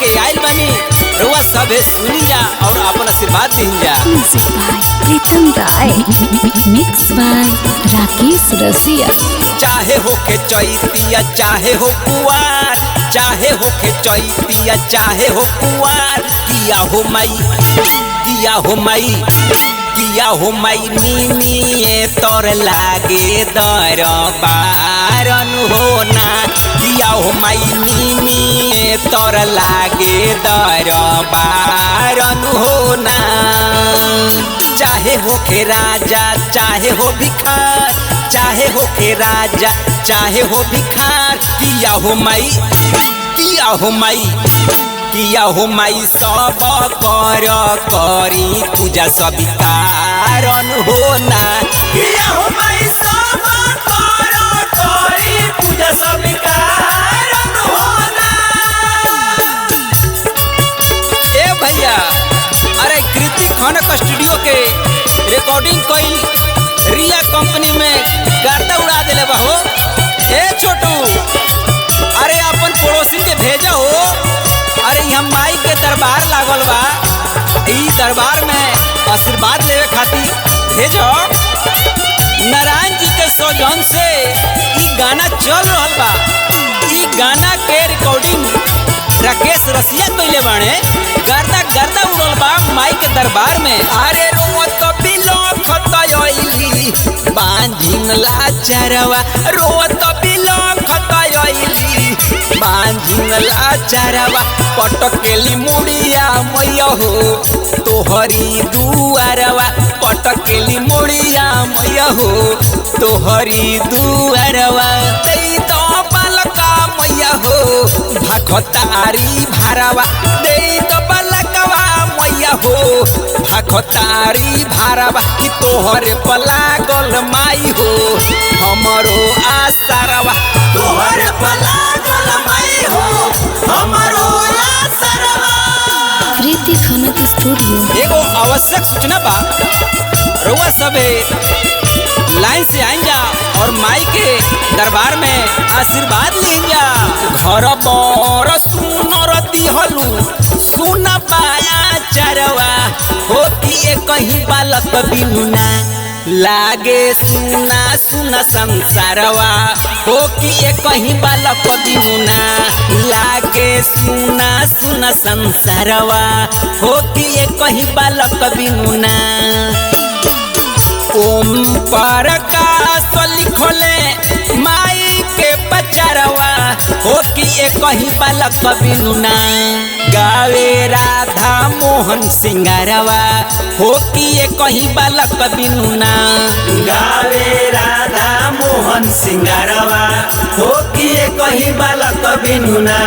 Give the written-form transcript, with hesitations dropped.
लेके आइल बानी, रउआ सब सुनी जा और अपन आशीर्वाद दी जा। Music by Pritam Rai, mix by Rakesh Rasiya. चाहे होके चैतिया चाहे हो कुआर, चाहे होके चैतिया चाहे हो कुआर, किया हो माई किया हो माई किया हो माई नीनिए तोर लागे दरबारन होना, किया हो माई नीनिए तोर लागे दरबारन होना। चाहे होके राजा चाहे हो भिखार, चाहे होके राजा चाहे हो भिखार, किया हो माई किया हो माई किया हो माई सब कर करी पूजा सविकारन होना, किया हो माई सब कर करी पूजा सविकारन होना। ए भैया, अरे कृति खनक स्टूडियो के रिकॉर्डिंग कोई रिया कंपनी में गर्दा उड़ा दिले बा हो। ए छोटू, अरे अपन पड़ोसी के भेजा हो। अरे यहाँ माई के दरबार लागल बा, ई दरबार में आशीर्वाद लेवे खातिर भेजो। नारायण जी के सौजन से ई गाना चल रहल बा। ई गाना के रिकॉर्डिंग राकेश रसिया कइले बाणे। गर्दा गर्दा उड़ल बा माई के दरबार में। अरे रोत बिलखत आइली बांझिन लाचारवा, रोत बिलखत आइली बांझिन लाचारवा, पटकेली मुड़िया मैया हो तोहरी दुआरवा, पटकेली मुड़िया मैया हो तोहरी दुआरवा। दई तो बालका मैया हो भाखतारी भारवा, दई तो बालकवा मैया हो भाखतारी भारवा, कि तोहरे पलागल माई हो हमरो आसरवा, तोहरे पलागल माई हो हमरो आसरवा। प्रीति खनक स्टूडियो। एगो आवश्यक सूचना बा, रउआ सबे लाइन से आइन जा और माई के दरबार में आशीर्वाद लीन जा। घर बर सुनर दिहलू सुन पाया चरवा, हो कि कहीं बालक बिनुना लागे सुना सुना संसारवा, हो कि कहीं बालक बिनुना लागे सुना सुना संसारवा, हो कि कहीं बालक बिनुना। ओम प्रकाश लिखले माई के पचरवा, हो कि कहीं बालक बिनुना गावे राधा मोहन सिंगारवा, हो कि कहीं बालक बिनुना गावे राधा मोहन सिंगारवा, हो कि कहीं बालक बिनुना।